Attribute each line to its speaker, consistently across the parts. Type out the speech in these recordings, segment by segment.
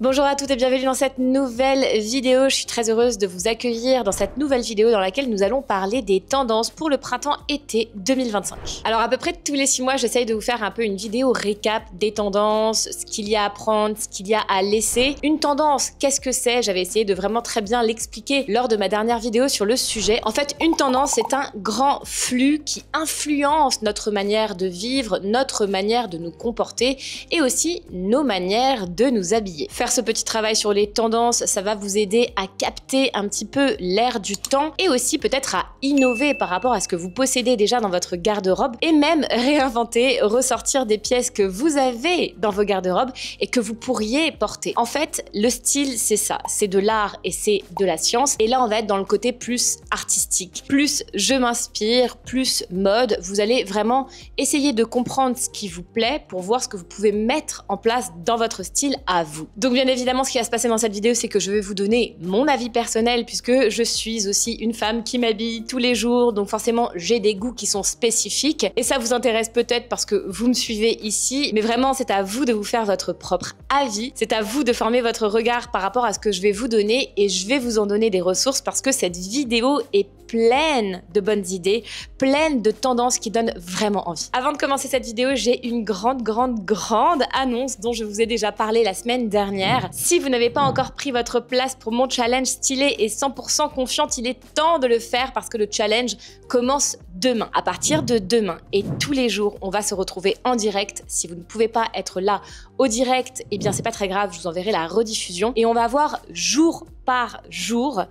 Speaker 1: Bonjour à toutes et bienvenue dans cette nouvelle vidéo. Je suis très heureuse de vous accueillir dans cette nouvelle vidéo dans laquelle nous allons parler des tendances pour le printemps-été 2025. Alors à peu près tous les 6 mois, j'essaye de vous faire un peu une vidéo récap des tendances, ce qu'il y a à prendre, ce qu'il y a à laisser. Une tendance, qu'est-ce que c'est? J'avais essayé de vraiment très bien l'expliquer lors de ma dernière vidéo sur le sujet. En fait, une tendance, c'est un grand flux qui influence notre manière de vivre, notre manière de nous comporter et aussi nos manières de nous habiller. Faire ce petit travail sur les tendances, ça va vous aider à capter un petit peu l'air du temps et aussi peut-être à innover par rapport à ce que vous possédez déjà dans votre garde-robe et même réinventer, ressortir des pièces que vous avez dans vos garde-robes et que vous pourriez porter. En fait, le style, c'est ça, c'est de l'art et c'est de la science. Et là, on va être dans le côté plus artistique, plus je m'inspire, plus mode. Vous allez vraiment essayer de comprendre ce qui vous plaît pour voir ce que vous pouvez mettre en place dans votre style à vous. Donc bien évidemment, ce qui va se passer dans cette vidéo, c'est que je vais vous donner mon avis personnel puisque je suis aussi une femme qui m'habille tous les jours, donc forcément j'ai des goûts qui sont spécifiques et ça vous intéresse peut-être parce que vous me suivez ici, mais vraiment c'est à vous de vous faire votre propre avis, c'est à vous de former votre regard par rapport à ce que je vais vous donner et je vais vous en donner des ressources parce que cette vidéo est pleine de bonnes idées, pleine de tendances qui donnent vraiment envie. Avant de commencer cette vidéo, j'ai une grande annonce dont je vous ai déjà parlé la semaine dernière. Si vous n'avez pas encore pris votre place pour mon challenge stylé et 100% confiante, il est temps de le faire parce que le challenge commence demain. À partir de demain et tous les jours, on va se retrouver en direct. Si vous ne pouvez pas être là au direct, eh bien c'est pas très grave, je vous enverrai la rediffusion et on va voir jour par jour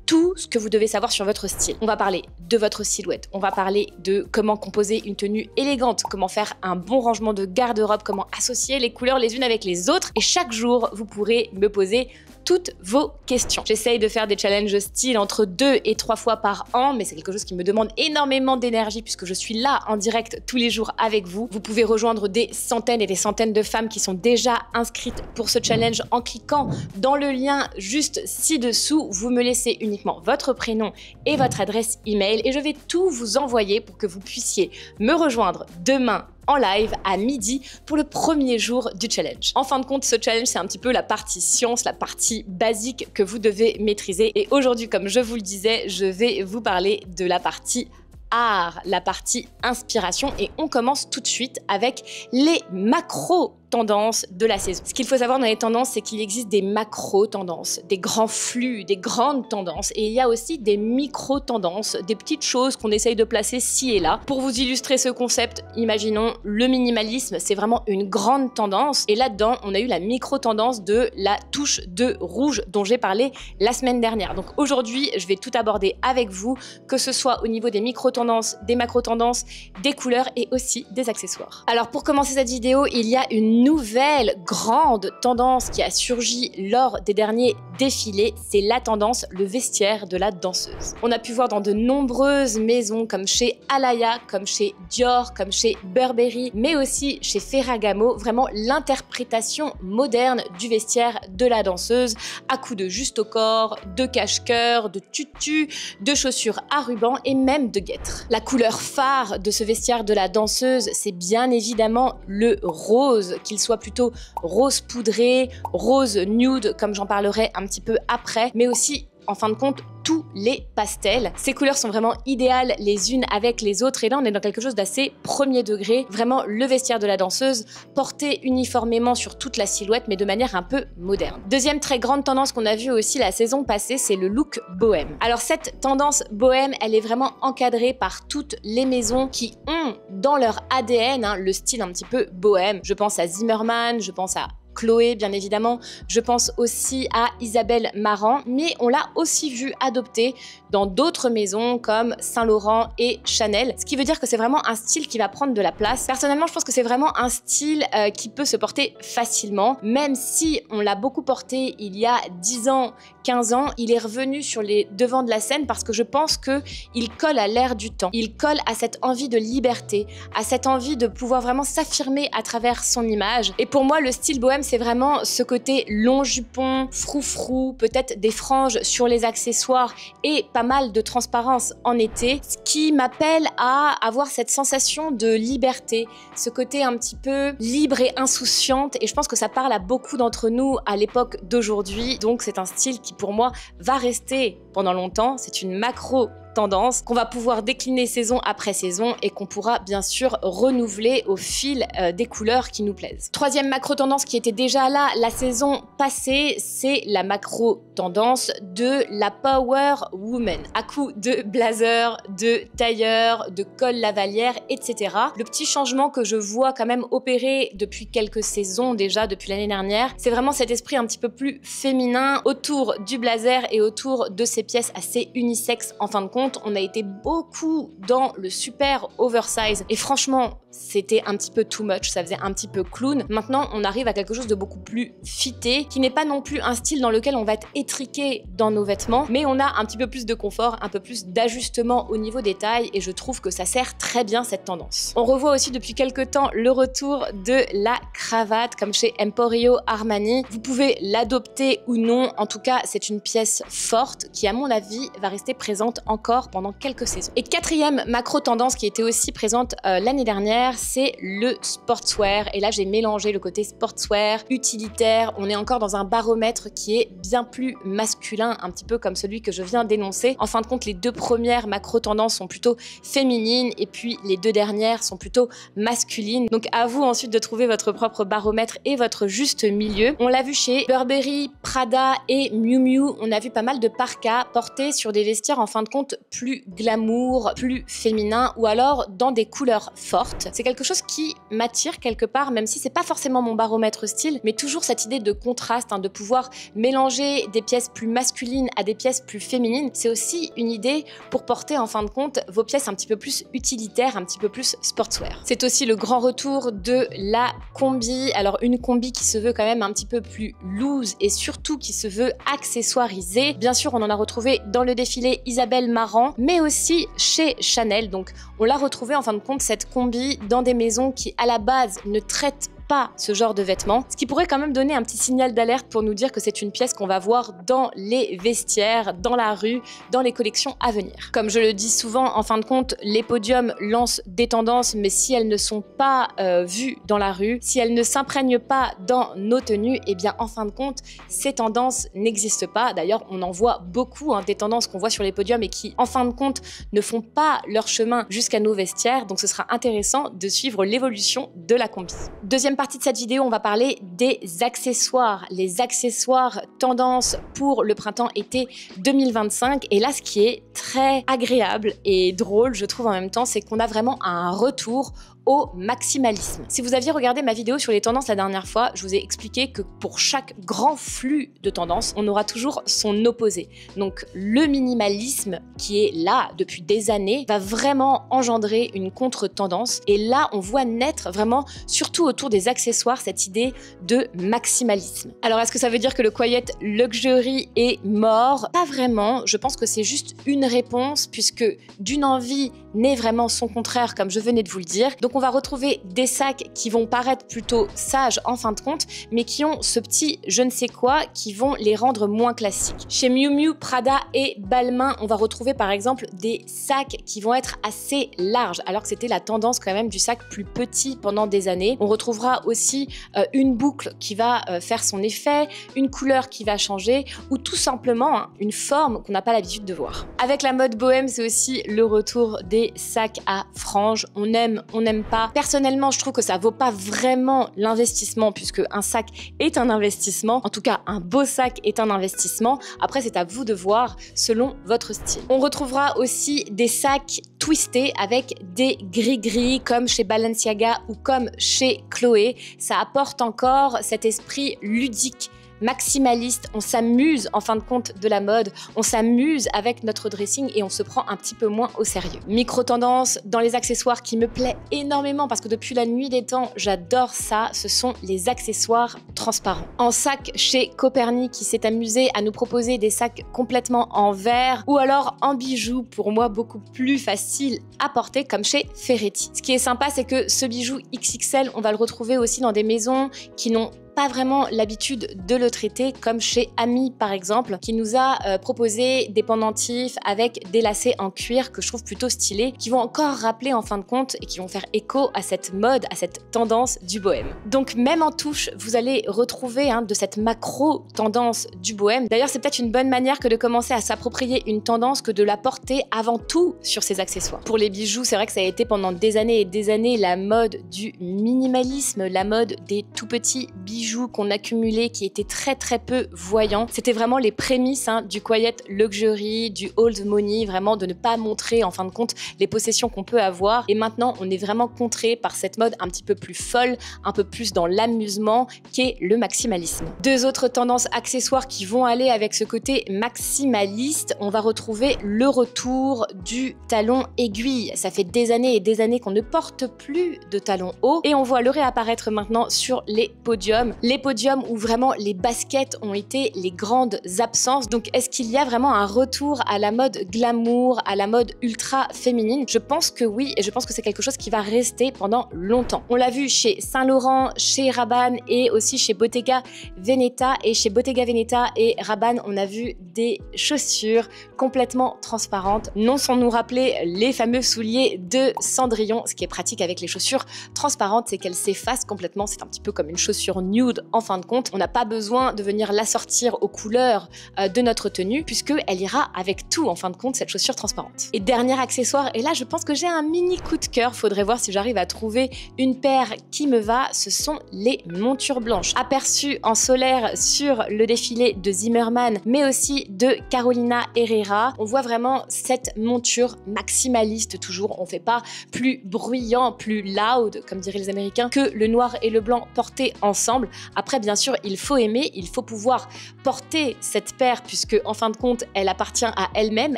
Speaker 1: tout ce que vous devez savoir sur votre style. On va parler de votre silhouette, on va parler de comment composer une tenue élégante, comment faire un bon rangement de garde-robe, comment associer les couleurs les unes avec les autres. Et chaque jour, vous pourrez me poser toutes vos questions. J'essaye de faire des challenges style entre 2 et 3 fois par an, mais c'est quelque chose qui me demande énormément d'énergie puisque je suis là en direct tous les jours avec vous. Vous pouvez rejoindre des centaines et des centaines de femmes qui sont déjà inscrites pour ce challenge en cliquant dans le lien juste ci-dessous. Vous me laissez uniquement votre prénom et votre adresse email et je vais tout vous envoyer pour que vous puissiez me rejoindre demain en live à midi pour le premier jour du challenge. En fin de compte, ce challenge, c'est un petit peu la partie science, la partie basique que vous devez maîtriser. Et aujourd'hui, comme je vous le disais, je vais vous parler de la partie art, la partie inspiration. Et on commence tout de suite avec les macro-tendances de la saison. Ce qu'il faut savoir dans les tendances, c'est qu'il existe des macro-tendances, des grands flux, des grandes tendances. Et il y a aussi des micro-tendances, des petites choses qu'on essaye de placer ci et là. Pour vous illustrer ce concept, imaginons le minimalisme, c'est vraiment une grande tendance. Et là-dedans, on a eu la micro-tendance de la touche de rouge dont j'ai parlé la semaine dernière. Donc aujourd'hui, je vais tout aborder avec vous, que ce soit au niveau des micro-tendances, des macro-tendances, des couleurs et aussi des accessoires. Alors pour commencer cette vidéo, il y a une nouvelle grande tendance qui a surgi lors des derniers défilés, c'est la tendance le vestiaire de la danseuse. On a pu voir dans de nombreuses maisons comme chez Alaïa, comme chez Dior, comme chez Burberry, mais aussi chez Ferragamo, vraiment l'interprétation moderne du vestiaire de la danseuse à coups de juste au corps, de cache-cœur, de tutu, de chaussures à ruban et même de guêtres. La couleur phare de ce vestiaire de la danseuse, c'est bien évidemment le rose, qu'il soit plutôt rose poudré, rose nude, comme j'en parlerai un petit peu après, mais aussi, en fin de compte, tous les pastels. Ces couleurs sont vraiment idéales les unes avec les autres et là on est dans quelque chose d'assez premier degré, vraiment le vestiaire de la danseuse porté uniformément sur toute la silhouette mais de manière un peu moderne. Deuxième très grande tendance qu'on a vue aussi la saison passée, c'est le look bohème. Alors cette tendance bohème, elle est vraiment encadrée par toutes les maisons qui ont dans leur ADN le style un petit peu bohème. Je pense à Zimmermann, je pense à Chloé, bien évidemment. Je pense aussi à Isabelle Marant, mais on l'a aussi vu adopter dans d'autres maisons comme Saint Laurent et Chanel, ce qui veut dire que c'est vraiment un style qui va prendre de la place. Personnellement, je pense que c'est vraiment un style qui peut se porter facilement, même si on l'a beaucoup porté il y a 10 ans, 15 ans, il est revenu sur les devants de la scène parce que je pense qu'il colle à l'air du temps. Il colle à cette envie de liberté, à cette envie de pouvoir vraiment s'affirmer à travers son image. Et pour moi, le style bohème, c'est vraiment ce côté long jupon, froufrou, peut-être des franges sur les accessoires et pas mal de transparence en été, ce qui m'appelle à avoir cette sensation de liberté, ce côté un petit peu libre et insouciante, et je pense que ça parle à beaucoup d'entre nous à l'époque d'aujourd'hui, donc c'est un style qui pour moi va rester pendant longtemps. C'est une macro tendance qu'on va pouvoir décliner saison après saison et qu'on pourra bien sûr renouveler au fil des couleurs qui nous plaisent. Troisième macro tendance qui était déjà là la saison passée, c'est la macro tendance de la Power Woman. À coup de blazer, de tailleur, de col lavalière, etc. Le petit changement que je vois quand même opérer depuis quelques saisons déjà, depuis l'année dernière, c'est vraiment cet esprit un petit peu plus féminin autour du blazer et autour de ces pièces assez unisexes en fin de compte. On a été beaucoup dans le super oversize et franchement c'était un petit peu too much, ça faisait un petit peu clown. Maintenant on arrive à quelque chose de beaucoup plus fité, qui n'est pas non plus un style dans lequel on va être étriqué dans nos vêtements, mais on a un petit peu plus de confort, un peu plus d'ajustement au niveau des tailles, et je trouve que ça sert très bien cette tendance. On revoit aussi depuis quelques temps le retour de la cravate comme chez Emporio Armani. Vous pouvez l'adopter ou non, en tout cas c'est une pièce forte qui à mon avis va rester présente encore pendant quelques saisons. Et quatrième macro tendance qui était aussi présente l'année dernière, c'est le sportswear. Et là j'ai mélangé le côté sportswear, utilitaire. On est encore dans un baromètre qui est bien plus masculin, un petit peu comme celui que je viens d'énoncer. En fin de compte, les deux premières macro tendances sont plutôt féminines et puis les deux dernières sont plutôt masculines. Donc à vous ensuite de trouver votre propre baromètre et votre juste milieu. On l'a vu chez Burberry, Prada et Miu Miu. On a vu pas mal de parkas portés sur des vestiaires en fin de compte plus glamour, plus féminin, ou alors dans des couleurs fortes. C'est quelque chose qui m'attire quelque part, même si c'est pas forcément mon baromètre style, mais toujours cette idée de contraste, de pouvoir mélanger des pièces plus masculines à des pièces plus féminines. C'est aussi une idée pour porter en fin de compte vos pièces un petit peu plus utilitaires, un petit peu plus sportswear. C'est aussi le grand retour de la combi. Alors une combi qui se veut quand même un petit peu plus loose et surtout qui se veut accessoirisée. Bien sûr, on en a retrouvé dans le défilé Isabelle Marant, mais aussi chez Chanel. Donc on l'a retrouvé en fin de compte cette combi dans des maisons qui à la base ne traitent pas ce genre de vêtements, ce qui pourrait quand même donner un petit signal d'alerte pour nous dire que c'est une pièce qu'on va voir dans les vestiaires, dans la rue, dans les collections à venir. Comme je le dis souvent, en fin de compte, les podiums lancent des tendances, mais si elles ne sont pas vues dans la rue, si elles ne s'imprègnent pas dans nos tenues, et bien en fin de compte, ces tendances n'existent pas. D'ailleurs, on en voit beaucoup, des tendances qu'on voit sur les podiums et qui, en fin de compte, ne font pas leur chemin jusqu'à nos vestiaires. Donc ce sera intéressant de suivre l'évolution de la combi. Deuxième partie de cette vidéo, on va parler des accessoires. Les accessoires tendance pour le printemps-été 2025. Et là, ce qui est très agréable et drôle, je trouve en même temps, c'est qu'on a vraiment un retour au maximalisme. Si vous aviez regardé ma vidéo sur les tendances la dernière fois, je vous ai expliqué que pour chaque grand flux de tendances, on aura toujours son opposé. Donc le minimalisme qui est là depuis des années va vraiment engendrer une contre-tendance. Et là, on voit naître vraiment, surtout autour des accessoires, cette idée de maximalisme. Alors est-ce que ça veut dire que le quiet luxury est mort? Pas vraiment. Je pense que c'est juste une réponse, puisque d'une envie naît vraiment son contraire, comme je venais de vous le dire. Donc on va retrouver des sacs qui vont paraître plutôt sages en fin de compte, mais qui ont ce petit je ne sais quoi qui vont les rendre moins classiques. Chez Miu Miu, Prada et Balmain, on va retrouver par exemple des sacs qui vont être assez larges, alors que c'était la tendance quand même du sac plus petit pendant des années. On retrouvera aussi une boucle qui va faire son effet, une couleur qui va changer, ou tout simplement une forme qu'on n'a pas l'habitude de voir. Avec la mode bohème, c'est aussi le retour des sacs à franges. On aime pas. Personnellement, je trouve que ça vaut pas vraiment l'investissement, puisque un sac est un investissement. En tout cas, un beau sac est un investissement. Après, c'est à vous de voir selon votre style. On retrouvera aussi des sacs twistés avec des gris-gris comme chez Balenciaga ou comme chez Chloé. Ça apporte encore cet esprit ludique, maximaliste. On s'amuse en fin de compte de la mode, on s'amuse avec notre dressing et on se prend un petit peu moins au sérieux. Micro-tendance dans les accessoires qui me plaît énormément parce que depuis la nuit des temps, j'adore ça, ce sont les accessoires transparents. En sac chez Copernic qui s'est amusé à nous proposer des sacs complètement en verre ou alors en bijoux, pour moi beaucoup plus facile à porter, comme chez Ferretti. Ce qui est sympa, c'est que ce bijou XXL, on va le retrouver aussi dans des maisons qui n'ont pas vraiment l'habitude de le traiter, comme chez Ami par exemple, qui nous a proposé des pendentifs avec des lacets en cuir que je trouve plutôt stylés, qui vont encore rappeler en fin de compte et qui vont faire écho à cette mode, à cette tendance du bohème. Donc même en touche, vous allez retrouver de cette macro tendance du bohème. D'ailleurs, c'est peut-être une bonne manière que de commencer à s'approprier une tendance que de la porter avant tout sur ses accessoires. Pour les bijoux, c'est vrai que ça a été pendant des années et des années la mode du minimalisme, la mode des tout petits bijoux qu'on accumulait qui étaient très très peu voyants. C'était vraiment les prémices du quiet luxury, du old money, vraiment de ne pas montrer en fin de compte les possessions qu'on peut avoir. Et maintenant, on est vraiment contré par cette mode un petit peu plus folle, un peu plus dans l'amusement, qu'est le maximalisme. Deux autres tendances accessoires qui vont aller avec ce côté maximaliste, on va retrouver le retour du talon aiguille. Ça fait des années et des années qu'on ne porte plus de talons hauts et on voit le réapparaître maintenant sur les podiums. Les podiums où vraiment les baskets ont été les grandes absences. Donc est-ce qu'il y a vraiment un retour à la mode glamour, à la mode ultra féminine? Je pense que oui, et je pense que c'est quelque chose qui va rester pendant longtemps. On l'a vu chez Saint Laurent, chez Rabanne et aussi chez Bottega Veneta. Et chez Bottega Veneta et Rabanne, on a vu des chaussures complètement transparentes, non sans nous rappeler les fameux souliers de Cendrillon. Ce qui est pratique avec les chaussures transparentes, c'est qu'elles s'effacent complètement. C'est un petit peu comme une chaussure nude en fin de compte. On n'a pas besoin de venir l'assortir aux couleurs de notre tenue puisqu'elle ira avec tout en fin de compte, cette chaussure transparente. Et dernier accessoire, et là je pense que j'ai un mini coup de cœur, faudrait voir si j'arrive à trouver une paire qui me va, ce sont les montures blanches. Aperçues en solaire sur le défilé de Zimmermann, mais aussi de Carolina Herrera, on voit vraiment cette monture maximaliste toujours. On fait pas plus bruyant, plus loud, comme diraient les Américains, que le noir et le blanc portés ensemble. Après, bien sûr, il faut aimer, il faut pouvoir porter cette paire puisque, en fin de compte, elle appartient à elle-même,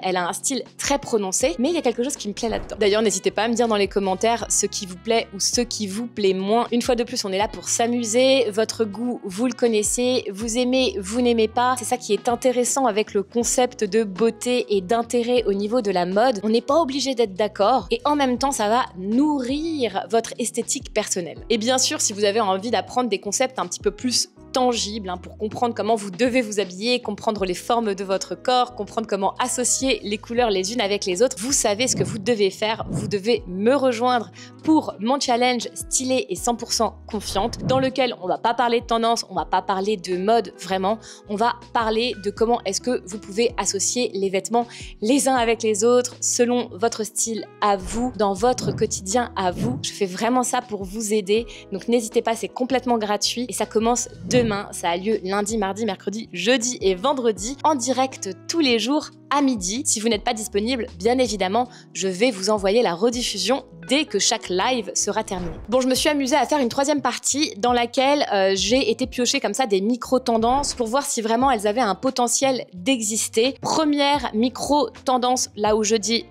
Speaker 1: elle a un style très prononcé, mais il y a quelque chose qui me plaît là-dedans. D'ailleurs, n'hésitez pas à me dire dans les commentaires ce qui vous plaît ou ce qui vous plaît moins. Une fois de plus, on est là pour s'amuser, votre goût, vous le connaissez, vous aimez, vous n'aimez pas. C'est ça qui est intéressant avec le concept de beauté et d'intérêt au niveau de la mode. On n'est pas obligé d'être d'accord et en même temps, ça va nourrir votre esthétique personnelle. Et bien sûr, si vous avez envie d'apprendre des concepts un petit peu plus tangible pour comprendre comment vous devez vous habiller, comprendre les formes de votre corps, comprendre comment associer les couleurs les unes avec les autres. Vous savez ce que vous devez faire, vous devez me rejoindre pour mon challenge stylé et 100% confiante dans lequel on va pas parler de tendance, on va pas parler de mode vraiment, on va parler de comment est-ce que vous pouvez associer les vêtements les uns avec les autres selon votre style à vous, dans votre quotidien à vous. Je fais vraiment ça pour vous aider, donc n'hésitez pas, c'est complètement gratuit et ça commence demain. Ça a lieu lundi, mardi, mercredi, jeudi et vendredi en direct tous les jours à midi. Si vous n'êtes pas disponible, bien évidemment, je vais vous envoyer la rediffusion dès que chaque live sera terminé. Bon, je me suis amusée à faire une troisième partie dans laquelle j'ai été piocher comme ça des micro-tendances pour voir si vraiment elles avaient un potentiel d'exister. Première micro-tendance, là où je dis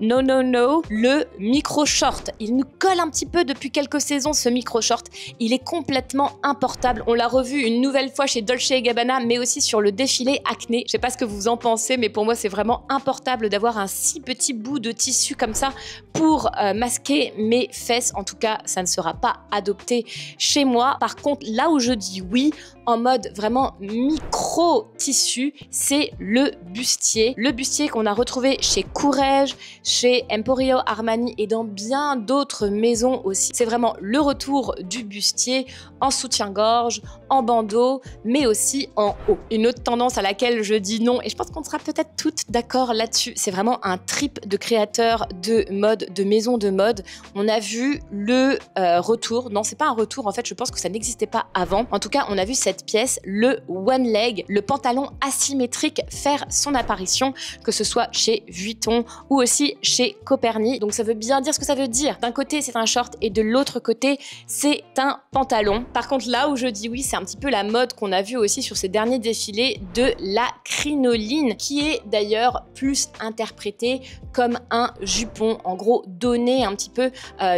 Speaker 1: no, no, no, le micro-short. Il nous colle un petit peu depuis quelques saisons, ce micro-short. Il est complètement importable. On l'a revu une nouvelle fois chez Dolce & Gabbana, mais aussi sur le défilé Acné. Je sais pas ce que vous en pensez, mais pour moi, c'est vraiment importable d'avoir un si petit bout de tissu comme ça pour masquer mes fesses. En tout cas, ça ne sera pas adopté chez moi. Par contre, là où je dis oui, en mode vraiment micro-tissu, c'est le bustier. Le bustier qu'on a retrouvé chez Courrèges, chez Emporio Armani et dans bien d'autres maisons aussi. C'est vraiment le retour du bustier en soutien-gorge, en bandeau, mais aussi en haut. Une autre tendance à laquelle je dis non, et je pense qu'on sera peut-être toutes d'accord là-dessus, c'est vraiment un trip de créateurs de mode, de maisons de mode. On a vu le retour, non c'est pas un retour en fait, je pense que ça n'existait pas avant. En tout cas, on a vu cette pièce, le one leg, le pantalon asymétrique faire son apparition, que ce soit chez Vuitton ou aussi chez Coperni. Donc ça veut bien dire ce que ça veut dire. D'un côté, c'est un short et de l'autre côté, c'est un pantalon. Par contre, là où je dis oui, c'est un petit peu la mode qu'on a vu aussi sur ces derniers défilés de la crinoline, qui est d'ailleurs plus interprétée comme un jupon, en gros donné un un petit peu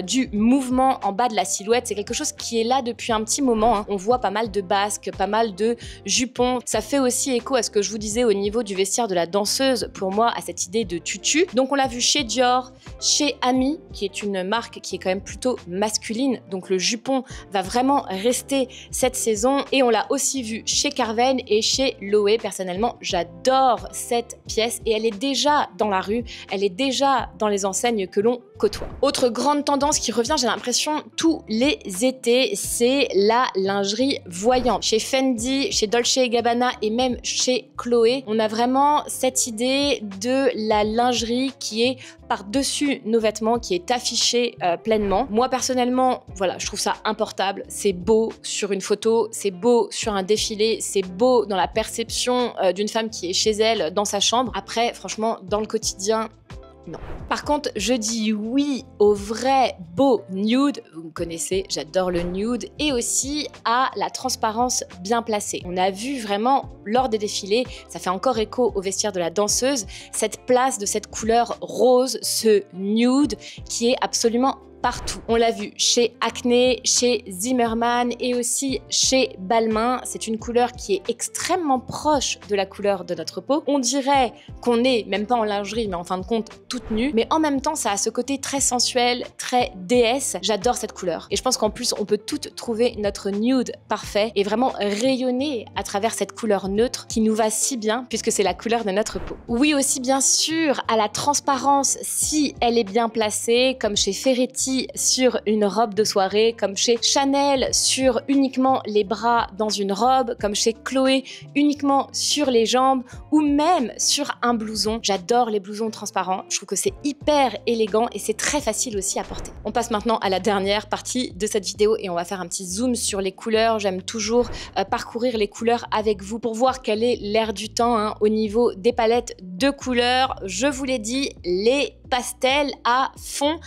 Speaker 1: du mouvement en bas de la silhouette. C'est quelque chose qui est là depuis un petit moment, hein. On voit pas mal de basques, pas mal de jupons. Ça fait aussi écho à ce que je vous disais au niveau du vestiaire de la danseuse, pour moi, à cette idée de tutu. Donc on l'a vu chez Dior, chez Ami, qui est une marque qui est quand même plutôt masculine, donc le jupon va vraiment rester cette saison. Et on l'a aussi vu chez Carven et chez Loewe. Personnellement, j'adore cette pièce et elle est déjà dans la rue, elle est déjà dans les enseignes que l'on côtoie. Autre grande tendance qui revient, j'ai l'impression, tous les étés, c'est la lingerie voyante. Chez Fendi, chez Dolce & Gabbana et même chez Chloé, on a vraiment cette idée de la lingerie qui est par-dessus nos vêtements, qui est affichée pleinement. Moi, personnellement, voilà, je trouve ça importable. C'est beau sur une photo, c'est beau sur un défilé, c'est beau dans la perception d'une femme qui est chez elle, dans sa chambre. Après, franchement, dans le quotidien, non. Par contre, je dis oui au vrai beau nude, vous me connaissez, j'adore le nude, et aussi à la transparence bien placée. On a vu vraiment lors des défilés, ça fait encore écho au vestiaire de la danseuse, cette place de cette couleur rose, ce nude qui est absolument partout. On l'a vu chez Acne, chez Zimmermann et aussi chez Balmain. C'est une couleur qui est extrêmement proche de la couleur de notre peau. On dirait qu'on est, même pas en lingerie, mais en fin de compte, toute nue. Mais en même temps, ça a ce côté très sensuel, très déesse. J'adore cette couleur. Et je pense qu'en plus, on peut toutes trouver notre nude parfait et vraiment rayonner à travers cette couleur neutre qui nous va si bien puisque c'est la couleur de notre peau. Oui aussi, bien sûr, à la transparence si elle est bien placée, comme chez Ferretti sur une robe de soirée, comme chez Chanel sur uniquement les bras dans une robe, comme chez Chloé uniquement sur les jambes ou même sur un blouson. J'adore les blousons transparents, je trouve que c'est hyper élégant et c'est très facile aussi à porter. On passe maintenant à la dernière partie de cette vidéo et on va faire un petit zoom sur les couleurs. J'aime toujours parcourir les couleurs avec vous pour voir quel est l'air du temps hein, au niveau des palettes de couleurs. Je vous l'ai dit, les pastels à fond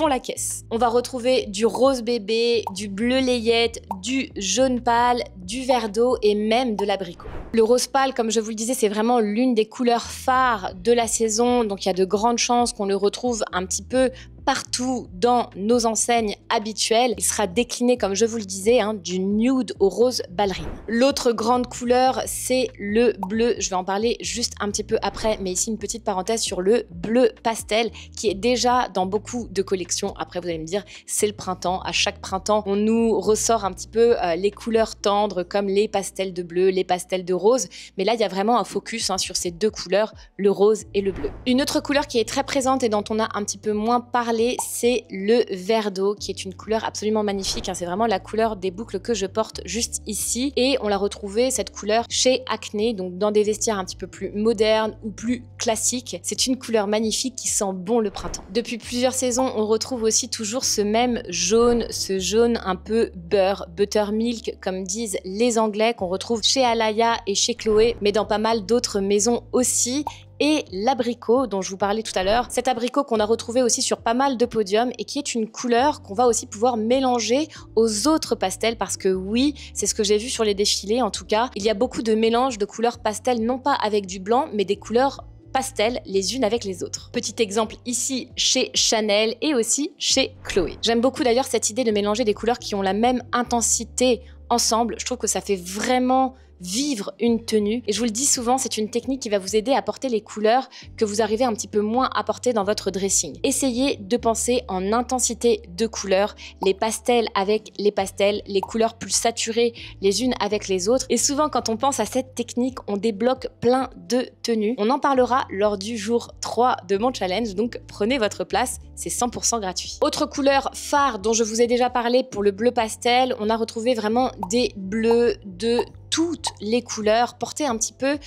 Speaker 1: la caisse. On va retrouver du rose bébé, du bleu layette, du jaune pâle, du vert d'eau et même de l'abricot. Le rose pâle, comme je vous le disais, c'est vraiment l'une des couleurs phares de la saison, donc il y a de grandes chances qu'on le retrouve un petit peu partout dans nos enseignes habituelles. Il sera décliné, comme je vous le disais, hein, du nude au rose ballerine. L'autre grande couleur, c'est le bleu. Je vais en parler juste un petit peu après, mais ici une petite parenthèse sur le bleu pastel qui est déjà dans beaucoup de collections. Après, vous allez me dire, c'est le printemps. À chaque printemps, on nous ressort un petit peu les couleurs tendres comme les pastels de bleu, les pastels de rose. Mais là, il y a vraiment un focus hein, sur ces deux couleurs, le rose et le bleu. Une autre couleur qui est très présente et dont on a un petit peu moins parlé, c'est le vert d'eau qui est une couleur absolument magnifique. Hein. C'est vraiment la couleur des boucles que je porte juste ici et on l'a retrouvée cette couleur chez Acne, donc dans des vestiaires un petit peu plus modernes ou plus classiques. C'est une couleur magnifique qui sent bon le printemps. Depuis plusieurs saisons, on retrouve aussi toujours ce même jaune, ce jaune un peu beurre, buttermilk comme disent les Anglais, qu'on retrouve chez Alaïa et chez Chloé, mais dans pas mal d'autres maisons aussi. Et l'abricot dont je vous parlais tout à l'heure, cet abricot qu'on a retrouvé aussi sur pas mal de podiums et qui est une couleur qu'on va aussi pouvoir mélanger aux autres pastels parce que oui, c'est ce que j'ai vu sur les défilés en tout cas, il y a beaucoup de mélanges de couleurs pastel, non pas avec du blanc, mais des couleurs pastel les unes avec les autres. Petit exemple ici chez Chanel et aussi chez Chloé. J'aime beaucoup d'ailleurs cette idée de mélanger des couleurs qui ont la même intensité ensemble. Je trouve que ça fait vraiment vivre une tenue. Et je vous le dis souvent, c'est une technique qui va vous aider à porter les couleurs que vous arrivez un petit peu moins à porter dans votre dressing. Essayez de penser en intensité de couleurs, les pastels avec les pastels, les couleurs plus saturées les unes avec les autres. Et souvent, quand on pense à cette technique, on débloque plein de tenues. On en parlera lors du jour 3 de mon challenge, donc prenez votre place, c'est 100% gratuit. Autre couleur phare dont je vous ai déjà parlé pour le bleu pastel, on a retrouvé vraiment des bleus de toutes les couleurs, portées un petit peu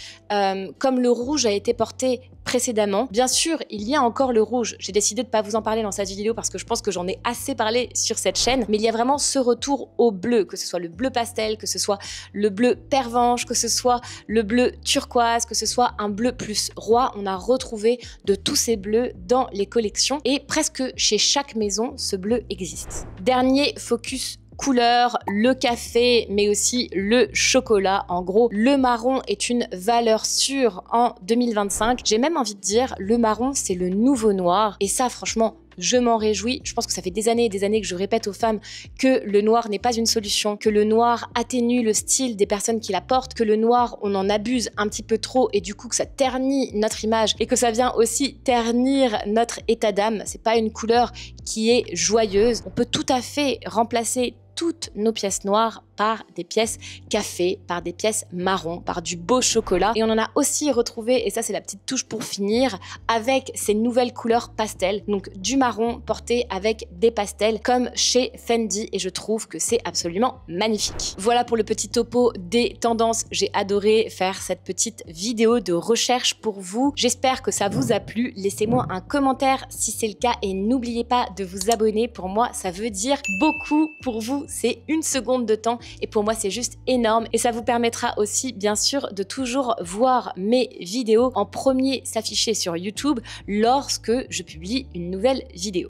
Speaker 1: comme le rouge a été porté précédemment. Bien sûr, il y a encore le rouge. J'ai décidé de ne pas vous en parler dans cette vidéo parce que je pense que j'en ai assez parlé sur cette chaîne, mais il y a vraiment ce retour au bleu, que ce soit le bleu pastel, que ce soit le bleu pervenche, que ce soit le bleu turquoise, que ce soit un bleu plus roi. On a retrouvé de tous ces bleus dans les collections et presque chez chaque maison, ce bleu existe. Dernier focus couleur, le café, mais aussi le chocolat. En gros, le marron est une valeur sûre en 2025. J'ai même envie de dire, le marron, c'est le nouveau noir. Et ça, franchement, je m'en réjouis. Je pense que ça fait des années et des années que je répète aux femmes que le noir n'est pas une solution, que le noir atténue le style des personnes qui la portent, que le noir, on en abuse un petit peu trop et du coup que ça ternit notre image et que ça vient aussi ternir notre état d'âme. C'est pas une couleur qui est joyeuse. On peut tout à fait remplacer toutes nos pièces noires par des pièces café, par des pièces marron, par du beau chocolat. Et on en a aussi retrouvé, et ça c'est la petite touche pour finir, avec ces nouvelles couleurs pastel, donc du marron porté avec des pastels comme chez Fendi, et je trouve que c'est absolument magnifique. Voilà pour le petit topo des tendances. J'ai adoré faire cette petite vidéo de recherche pour vous. J'espère que ça vous a plu. Laissez-moi un commentaire si c'est le cas et n'oubliez pas de vous abonner. Pour moi, ça veut dire beaucoup. Pour vous, c'est une seconde de temps. Et pour moi, c'est juste énorme. Et ça vous permettra aussi, bien sûr, de toujours voir mes vidéos en premier s'afficher sur YouTube lorsque je publie une nouvelle vidéo.